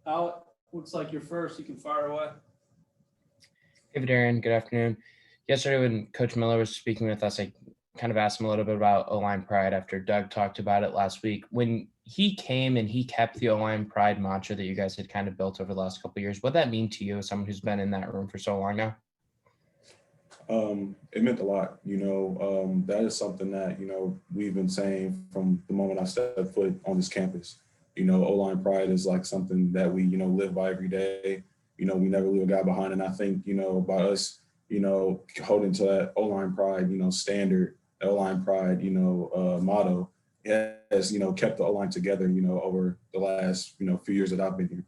Out. Looks like you're first. You can fire away. Hey, Vederian, good afternoon. Yesterday, when Coach Miller was speaking with us, I kind of asked him a little bit about O-line pride after Doug talked about it last week. When he came and he kept the O-line pride mantra that you guys had kind of built over the last couple of years, what that mean to you as someone who's been in that room for so long now? It meant a lot. That is something that, we've been saying from the moment I stepped foot on this campus. O-line pride is like something that we, live by every day. We never leave a guy behind. And I think, by us, holding to that O-line pride, standard, O-line pride, motto, it has, kept the O-line together, over the last, few years that I've been here.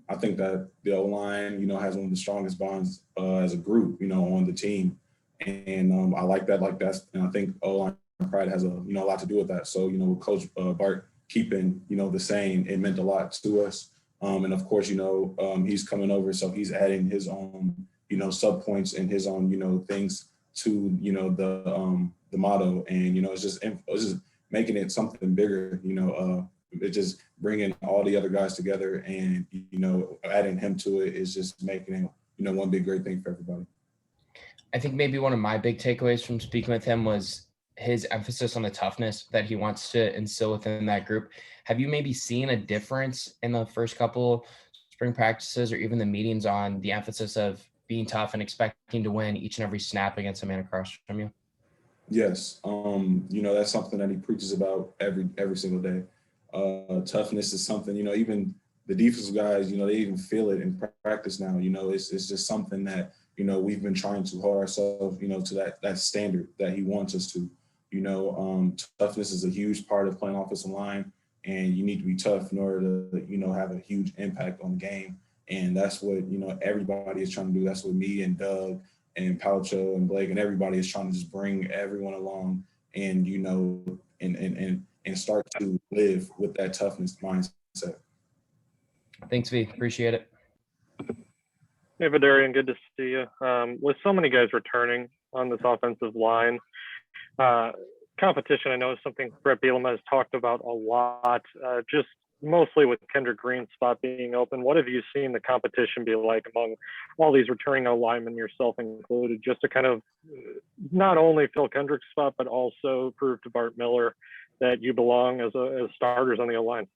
I think that the O-line, has one of the strongest bonds as a group, on the team. And I like that. And I think O-line pride has a lot to do with that. So, with Coach Bart keeping, the same, it meant a lot to us. And of course, he's coming over, so he's adding his own, sub points and his own, things to, the motto. And, it's just making it something bigger, it's just bringing all the other guys together and, adding him to it is just making it, one big great thing for everybody. I think maybe one of my big takeaways from speaking with him was his emphasis on the toughness that he wants to instill within that group. Have you maybe seen a difference in the first couple spring practices or even the meetings on the emphasis of being tough and expecting to win each and every snap against a man across from you? Yes. That's something that he preaches about every single day. Toughness is something, even the defensive guys, they even feel it in practice now. It's just something that, we've been trying to hold ourselves, to that standard that he wants us to. Toughness is a huge part of playing offensive line, and you need to be tough in order to, have a huge impact on the game. And that's what, everybody is trying to do. That's what me and Doug and Paucho and Blake and everybody is trying to just bring everyone along and, and start to live with that toughness mindset. Thanks, V. Appreciate it. Hey, Vederian, good to see you. With so many guys returning on this offensive line, competition, I know, is something Brett Bielema has talked about a lot, just mostly with Kendrick Green's spot being open. What have you seen the competition be like among all these returning linemen, yourself included, just to kind of not only fill Kendrick's spot, but also prove to Bart Miller that you belong as starters on the O-line?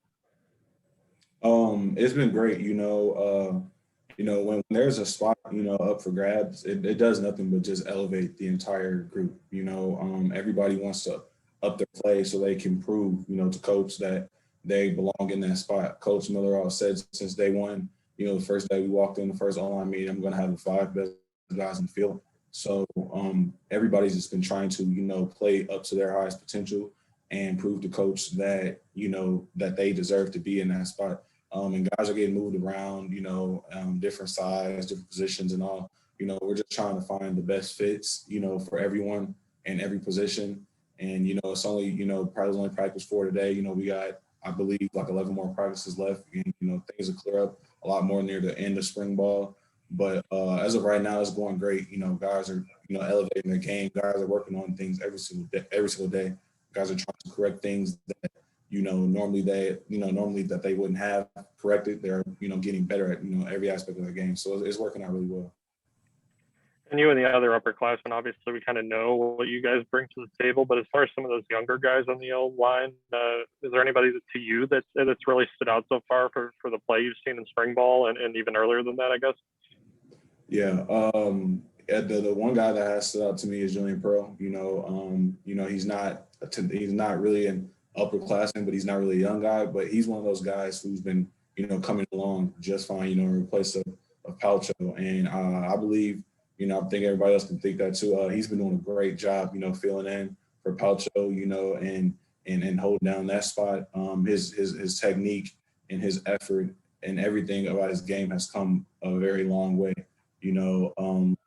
It's been great, when there's a spot, up for grabs, it does nothing but just elevate the entire group. Everybody wants to up their play so they can prove, to coach that they belong in that spot. Coach Miller always said since day one, the first day we walked in the first online meeting, I'm going to have the 5 best guys in the field. So everybody's just been trying to, play up to their highest potential and prove to coach that, that they deserve to be in that spot. And guys are getting moved around, different size, different positions and all. We're just trying to find the best fits, for everyone and every position. And, it's only, probably only practice 4 today. We got, I believe, like 11 more practices left. And, things will clear up a lot more near the end of spring ball. But as of right now, it's going great. Guys are, elevating their game. Guys are working on things every single day. Guys are trying to correct things that, normally that they wouldn't have corrected. They're, getting better at, every aspect of their game. So it's working out really well. And you and the other upperclassmen, obviously, we kind of know what you guys bring to the table. But as far as some of those younger guys on the O-line, is there anybody to you that's really stood out so far for the play you've seen in spring ball and even earlier than that, I guess? Yeah. The one guy that has stood out to me is Julian Pearl. He's not really an upperclassman, but he's not really a young guy. But he's one of those guys who's been, coming along just fine, in place of Paucho. And I believe, I think everybody else can think that too. He's been doing a great job, filling in for Paucho, and holding down that spot. His technique and his effort and everything about his game has come a very long way,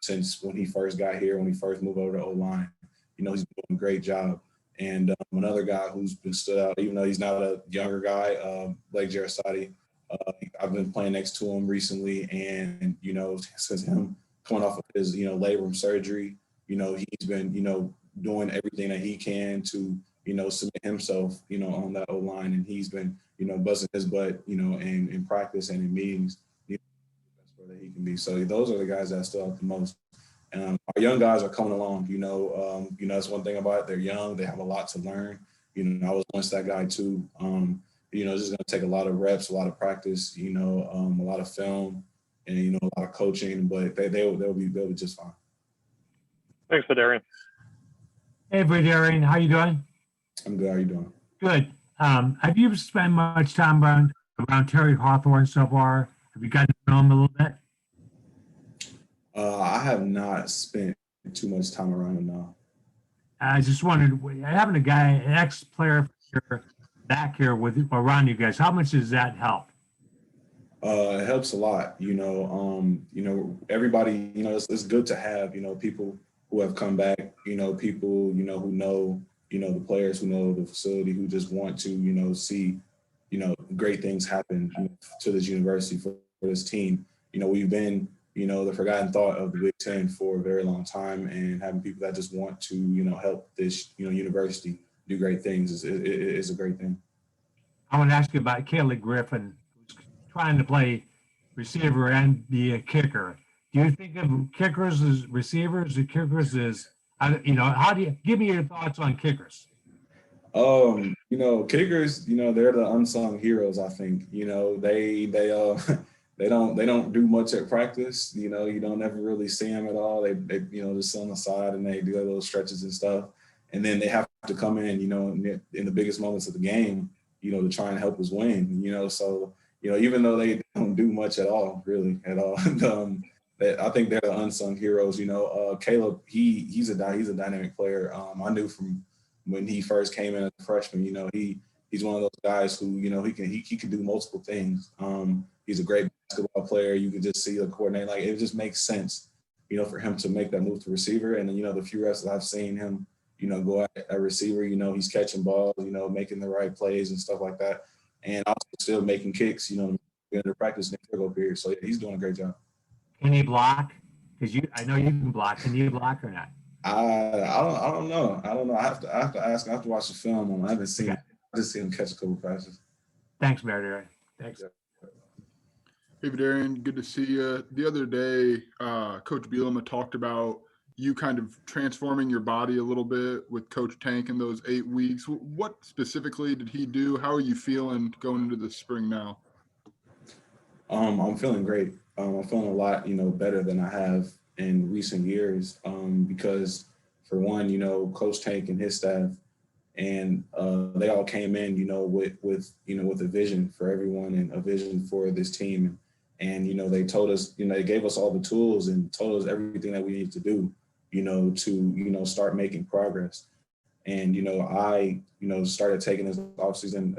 since when he first got here, when he first moved over to O-line. He's been doing a great job. And another guy who's been stood out, even though he's not a younger guy, Blake Jarasati. I've been playing next to him recently, and, since him coming off of his, labrum surgery, he's been, doing everything that he can to, submit himself, on that O-line, and he's been, busting his butt, in practice and in meetings, the best player that he can be. So those are the guys that stood out the most. Our young guys are coming along, that's one thing about it. They're young, they have a lot to learn. I was once that guy too. It's just going to take a lot of reps, a lot of practice, a lot of film, and, a lot of coaching, but they'll be just fine. Thanks, Vederian. Hey, Vederian, how you doing? I'm good. How you doing? Good. Have you spent much time around Terry Hawthorne so far? Have you gotten to know him a little bit? I have not spent too much time around him now. I just wondered, having a guy, an ex-player back here around you guys, how much does that help? It helps a lot. Everybody, it's good to have, people who have come back, people, who know, the players who know the facility, who just want to, see, great things happen to this university for this team. We've been, the forgotten thought of the Big Ten for a very long time, and having people that just want to, help this, university do great things is a great thing. I want to ask you about Caleb Griffin, who's trying to play receiver and be a kicker. Do you think of kickers as receivers or kickers as, how do you, give me your thoughts on kickers? Kickers, they're the unsung heroes, I think. They don't do much at practice. You don't ever really see them at all. They just sit on the side and they do their little stretches and stuff. And then they have to come in, in the biggest moments of the game, to try and help us win, So, even though they don't do much at all, really at all, I think they're the unsung heroes. Caleb, he's a dynamic player. I knew from when he first came in as a freshman, he's one of those guys who, he can do multiple things. He's a great basketball player. You can just see the coordinate. Like, it just makes sense, for him to make that move to receiver. And then, the few reps that I've seen him, go at a receiver, he's catching balls, making the right plays and stuff like that. And also still making kicks, in the practice and field goal period. So yeah, he's doing a great job. Can he block? Because I know you can block. Can you block or not? I don't know. I have to ask. I have to watch the film on him. I haven't seen it. I just seen him catch a couple passes. Thanks, Vederian. Thanks. Hey, Vederian, good to see you. The other day, Coach Bielema talked about you kind of transforming your body a little bit with Coach Tank in those 8 weeks. What specifically did he do? How are you feeling going into the spring now? I'm feeling great. I'm feeling a lot, better than I have in recent years because, for one, Coach Tank and his staff, and they all came in, with a vision for everyone and a vision for this team. And they told us, they gave us all the tools and told us everything that we need to do, to, start making progress. And, I, started taking this offseason.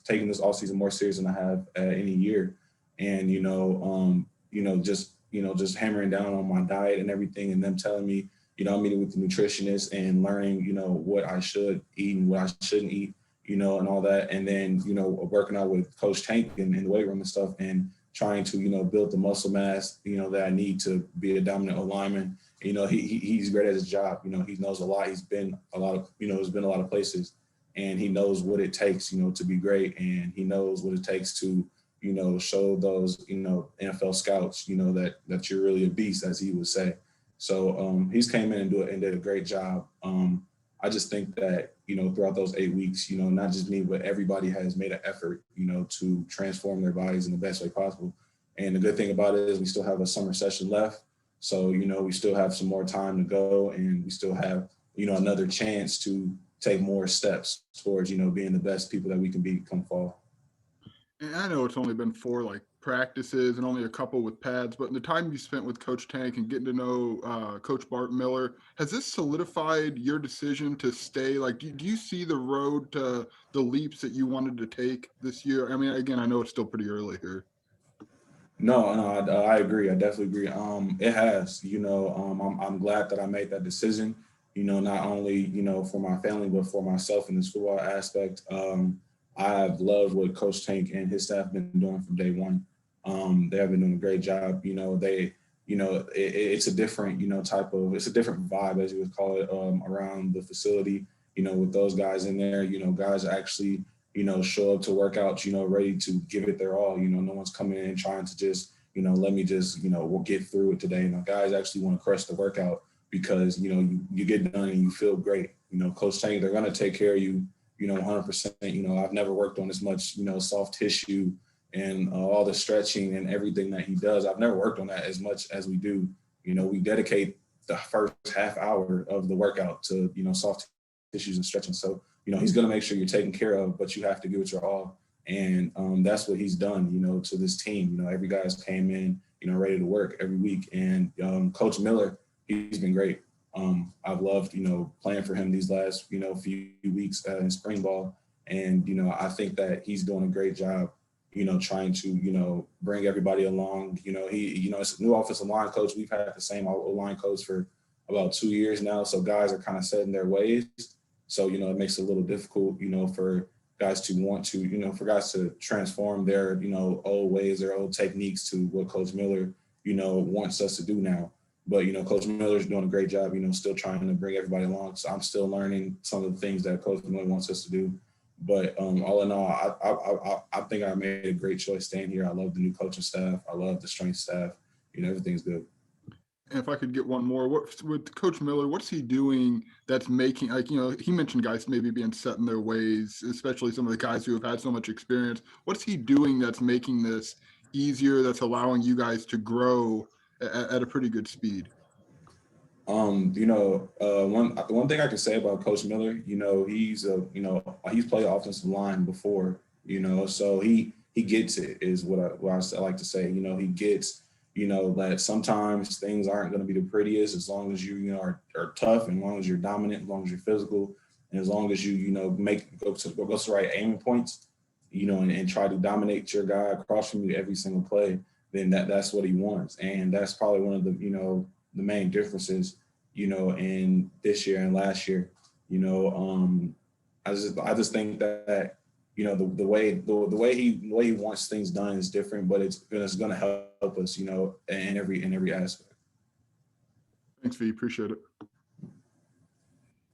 Taking this offseason more serious than I have any year. And, just hammering down on my diet and everything, and them telling me, I'm meeting with the nutritionist and learning, what I should eat and what I shouldn't eat, and all that. And then, working out with Coach Tank in the weight room and stuff, and trying to, build the muscle mass, that I need to be a dominant lineman. He's great at his job. He knows a lot. He's been a lot of places, and he knows what it takes, to be great. And he knows what it takes to, show those, NFL scouts, that you're really a beast, as he would say. So he's came in and did a great job. I just think that, throughout those 8 weeks, not just me, but everybody has made an effort, to transform their bodies in the best way possible. And the good thing about it is we still have a summer session left. So, we still have some more time to go, and we still have, another chance to take more steps towards, being the best people that we can be come fall. And I know it's only been 4 practices and only a couple with pads, but in the time you spent with Coach Tank and getting to know Coach Bart Miller, has this solidified your decision to stay? Do you see the road to the leaps that you wanted to take this year? I mean, again, I know it's still pretty early here. No, I agree. I definitely agree. It has, I'm glad that I made that decision, not only, for my family, but for myself in this football aspect. I've loved what Coach Tank and his staff have been doing from day one. They have been doing a great job. It's a different, it's a different vibe, as you would call it, around the facility. with those guys in there, guys actually, show up to workouts, ready to give it their all. No one's coming in trying to just, let me just, we'll get through it today. Guys actually want to crush the workout because, you get done and you feel great. Coach Tank, they're going to take care of you, 100%. I've never worked on as much, soft tissue and all the stretching and everything that he does. I've never worked on that as much as we do. We dedicate the first half hour of the workout to, soft tissues and stretching. So, he's going to make sure you're taken care of, but you have to give it your all. And that's what he's done, to this team. Every guy's came in, ready to work every week. And Coach Miller, he's been great. I've loved, playing for him these last, few weeks in spring ball. And, I think that he's doing a great job, trying to, bring everybody along. It's a new offensive line coach. We've had the same line coach for about 2 years now. So guys are kind of set in their ways. So, it makes it a little difficult, for guys to want to, for guys to transform their, old ways, their old techniques to what Coach Miller, wants us to do now. But, Coach Miller's doing a great job, still trying to bring everybody along. So I'm still learning some of the things that Coach Miller wants us to do. But all in all, I think I made a great choice staying here. I love the new coaching staff. I love the strength staff. Everything's good. And if I could get one more, with Coach Miller, what's he doing that's making, he mentioned guys maybe being set in their ways, especially some of the guys who have had so much experience. What's he doing that's making this easier, that's allowing you guys to grow at a pretty good speed? One thing I can say about Coach Miller, he's played offensive line before, so he gets it is what I like to say. He gets, that sometimes things aren't going to be the prettiest as long as you, are tough, and as long as you're dominant, as long as you're physical, and as long as you, go to the right aiming points, and try to dominate your guy across from you every single play, then that's what he wants. And that's probably one of the, the main differences, in this year and last year. I just think that, the way he wants things done is different, but it's going to help us, in every aspect. Thanks, V. Appreciate it.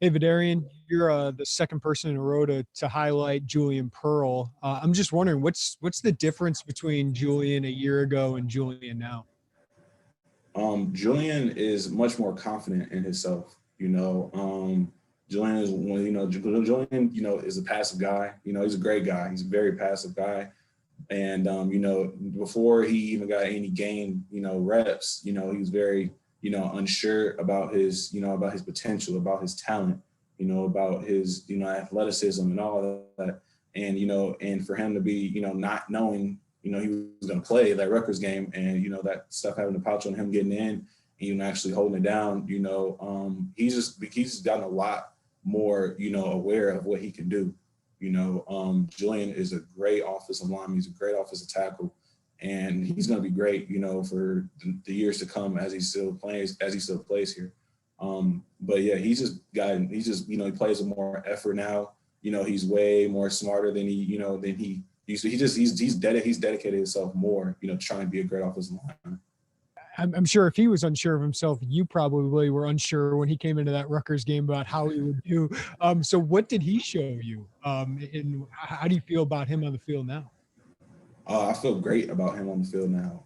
Hey, Vederian, you're the second person in a row to highlight Julian Pearl. I'm just wondering, what's the difference between Julian a year ago and Julian now? Julian is much more confident in himself. Julian is Julian, is a passive guy. He's a great guy. He's a very passive guy. And, before he even got any game, reps, he was very, unsure about his potential, about his talent, about his, athleticism and all of that. And, and for him to be, not knowing, he was going to play that Rutgers game, and, that stuff having to pouch on him getting in, and, actually holding it down, he's gotten a lot more, aware of what he can do. Julian is a great offensive lineman. He's a great offensive tackle, and he's going to be great, for the years to come as he still plays here. But yeah, he plays with more effort now. He's way more smarter than he used to. He's dedicated himself more, trying to be a great offensive lineman. I'm sure if he was unsure of himself, you probably were unsure when he came into that Rutgers game about how he would do. So what did he show you? And how do you feel about him on the field now? I feel great about him on the field now.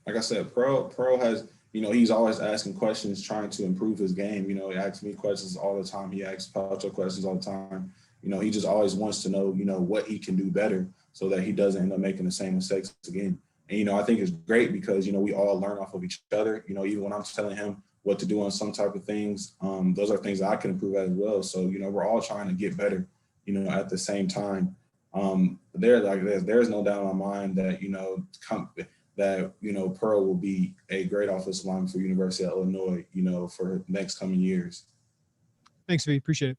Like I said, Pearl has, he's always asking questions, trying to improve his game. He asks me questions all the time. He asks Pacho questions all the time. He just always wants to know, what he can do better so that he doesn't end up making the same mistakes again. And, I think it's great because, we all learn off of each other. Even when I'm telling him what to do on some type of things, those are things that I can improve at as well. So, we're all trying to get better, at the same time. There's no doubt in my mind that, Pearl will be a great offensive lineman for University of Illinois, for next coming years. Thanks, V. Appreciate it.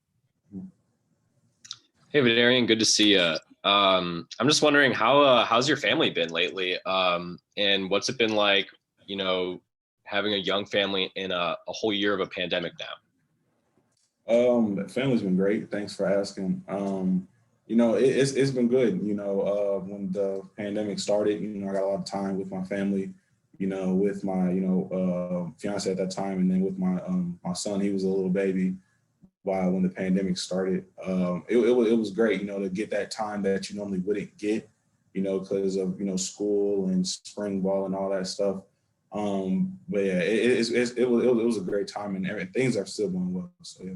Hey, Vederian, good to see you. I'm just wondering how's your family been lately, and what's it been like, having a young family in a whole year of a pandemic now? Family's been great. Thanks for asking. It's been good. When the pandemic started, I got a lot of time with my family, with my fiance at that time, and then with my son. He was a little baby. while when the pandemic started. It was great, you know, to get that time that you normally wouldn't get, you know, because of, you know, school and spring ball and all that stuff. But yeah, it was a great time, and things are still going well. So yeah.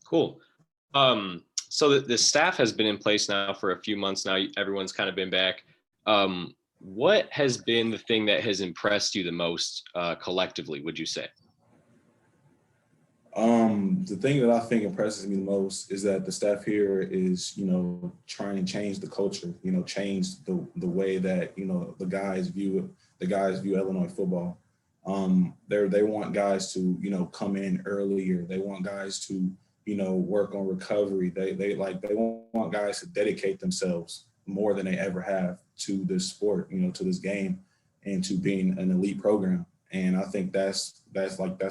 Cool. So the staff has been in place now for a few months now. Everyone's kind of been back. What has been the thing that has impressed you the most collectively, would you say? The thing that I think impresses me the most is that the staff here is, you know, trying to change the culture, you know, change the way that, you know, the guys view Illinois football. They want guys to, you know, come in earlier. They want guys to, you know, work on recovery. They want guys to dedicate themselves more than they ever have to this sport, you know, to this game, and to being an elite program. And I think that's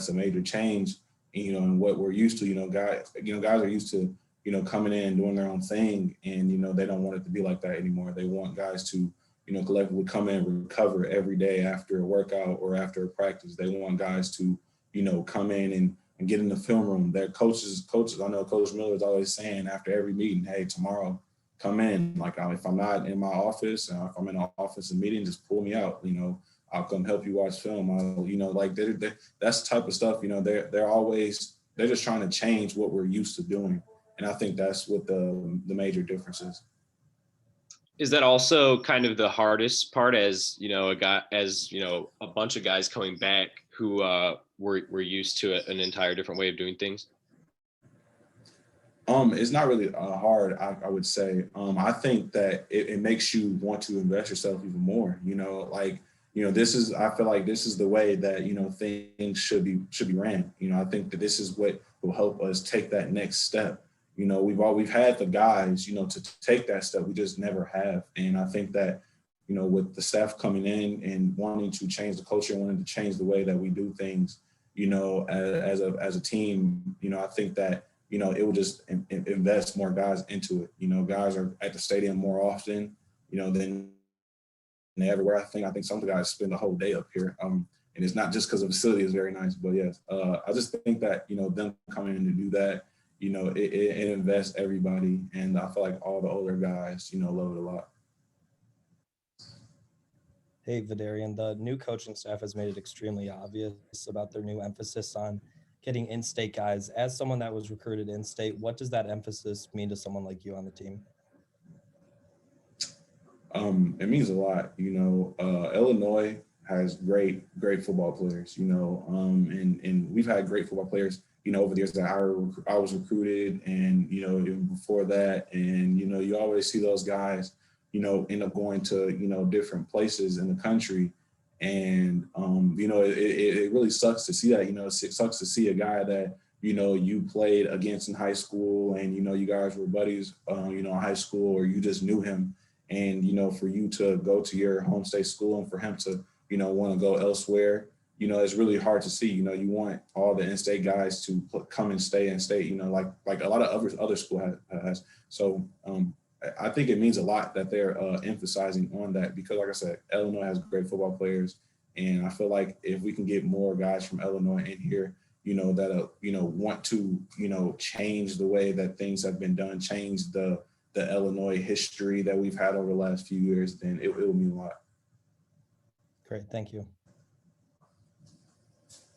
a major change, you know, in what we're used to. You know, guys are used to, you know, coming in and doing their own thing, and, you know, they don't want it to be like that anymore. They want guys to, you know, collectively come in and recover every day after a workout or after a practice. They want guys to, you know, come in and get in the film room. Their coaches, I know Coach Miller is always saying after every meeting, hey, tomorrow, come in. Like, if I'm not in my office, if I'm in an office and meeting, just pull me out. You know, I'll come help you watch film. You know, like that's the type of stuff, you know, they're just trying to change what we're used to doing. And I think that's what the major difference is. Is that also kind of the hardest part, as you know, a bunch of guys coming back who were used to an entire different way of doing things? It's not really hard, I would say. I think that it makes you want to invest yourself even more. You know, like, you know, I feel like this is the way that, you know, things should be ran. You know, I think that this is what will help us take that next step. You know, we've had the guys, you know, to take that step. We just never have. And I think that, you know, with the staff coming in and wanting to change the culture, wanting to change the way that we do things, you know, as a team, you know, I think that, you know, it will just invest more guys into it. You know, guys are at the stadium more often, you know, than everywhere. I think some of the guys spend the whole day up here. And it's not just because the facility is very nice, but yes, I just think that, you know, them coming in to do that, you know, it invests everybody. And I feel like all the older guys, you know, love it a lot. Hey, Vederian, the new coaching staff has made it extremely obvious about their new emphasis on getting in-state guys. As someone that was recruited in-state, what does that emphasis mean to someone like you on the team? It means a lot. You know, Illinois has great football players, you know, and we've had great football players, you know, over the years that I was recruited, and, you know, even before that. And, you know, you always see those guys, you know, end up going to, you know, different places in the country. And, you know, it really sucks to see that. You know, it sucks to see a guy that, you know, you played against in high school, and, you know, you guys were buddies, you know, in high school, or you just knew him. And, you know, for you to go to your home state school and for him to, you know, want to go elsewhere, you know, it's really hard to see. You know, you want all the in-state guys to come and stay in state, you know, like a lot of other school has. So I think it means a lot that they're emphasizing on that, because, like I said, Illinois has great football players. And I feel like if we can get more guys from Illinois in here, you know, that, you know, want to, you know, change the way that things have been done, change the Illinois history that we've had over the last few years, then it will mean a lot. Great, thank you.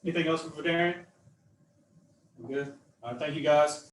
Anything else for Vederian? We're good. All right, thank you, guys.